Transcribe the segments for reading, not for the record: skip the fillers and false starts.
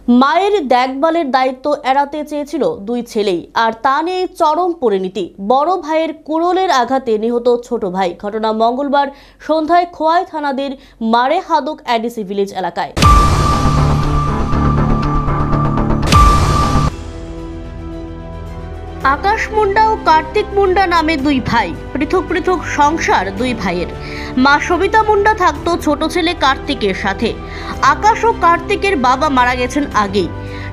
মায়ের দেখভালের দায়িত্ব এড়াতে চেয়েছিল দুই ছেলেই, আর তা নিয়ে চরম পরিণতি। বড় ভাইয়ের কুড়োলের আঘাতে নিহত ছোট ভাই। ঘটনা মঙ্গলবার সন্ধ্যায় খোয়াই থানাধীন মারে হাদক এডিসি ভিলেজ এলাকায়। আকাশ মুন্ডা ও কার্তিক মুন্ডা নামে দুই ভাই, পৃথক পৃথক সংসার দুই ভাইয়ের। মা সবিতা মুন্ডা থাকতো ছোট ছেলে কার্তিকের সাথে। আকাশ ও কার্তিকের বাবা মারা গেছেন আগেই।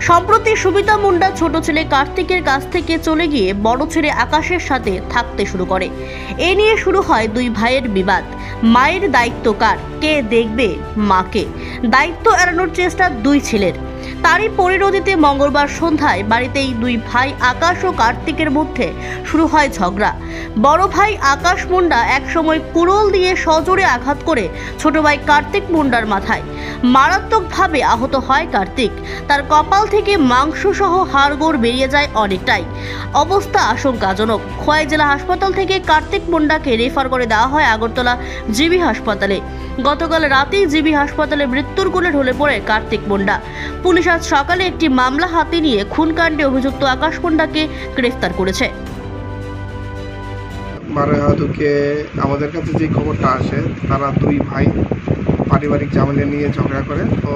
সম্প্রতি সবিতা মুন্ডা ছোট ছেলে কার্তিকের কাছ থেকে চলে গিয়ে বড় ছেলে আকাশের সাথে থাকতে শুরু করে। এ নিয়ে শুরু হয় দুই ভাইয়ের বিবাদ। মায়ের দায়িত্ব কার, কে দেখবে মাকে? দায়িত্ব এড়ানোর চেষ্টা দুই ছেলের। তারই পরিণতিতে মঙ্গলবার সন্ধ্যায় বাড়িতেই দুই ভাই আকাশ ও কার্তিকের মধ্যে শুরু হয় ঝগড়া। বড় ভাই আকাশ মুন্ডা একসময় কুড়োল দিয়ে সজোরে আঘাত করে ছোট ভাই কার্তিক মুন্ডার মাথায়। মারাত্মকভাবে আহত হয় কার্তিক। তার কপাল থেকে মাংস সহ হাড়গোড় বেরিয়ে যায় অনেকটাই। অবস্থা আশঙ্কাজনক। খোয়াই জেলা হাসপাতাল থেকে কার্তিক মুন্ডাকে রেফার করে দেওয়া হয় আগরতলা জিবি হাসপাতালে। গতকাল রাতেই জিবি হাসপাতালে মৃত্যুর কোলে ঢলে পড়ে কার্তিক মুন্ডা। পুলিশ আজ সকালে একটি মামলা হাতে নিয়ে খুনকাণ্ডে অভিযুক্ত আকাশ মুন্ডাকে গ্রেফতার করেছে। মারেহাদুকে আমাদের কাছে যে খবরটা আসে, তারা দুই ভাই পারিবারিক ঝামেলা নিয়ে ঝগড়া করে। তো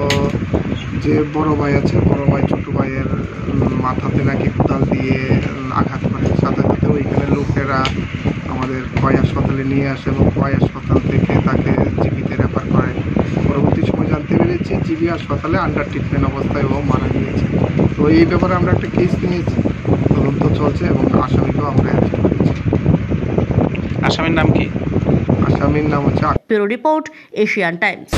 যে বড় ভাই আছে, বড় ভাই ছোট ভাইয়ের মাথাতে নাকি কোদাল দিয়ে আঘাত করে। সাথে সাথে ওইখানে লোকেরা আমাদের খোয়াই হাসপাতালে নিয়ে আসে এবং খোয়াই হাসপাতাল থেকে তাকে জিবিতে রেফার করে। পরবর্তী সময় জানতে পেরেছি জিবি হাসপাতালে আন্ডার ট্রিটমেন্ট অবস্থায় ও মারা গিয়েছে। তো এই ব্যাপারে আমরা একটা কেস নিয়েছি, তদন্ত চলছে এবং আসামিকেও আমরা অ্যারেস্ট করেছি। আসামির নাম কি? আসামির নাম হচ্ছে ব্যুরো রিপোর্ট, এশিয়ান টাইমস।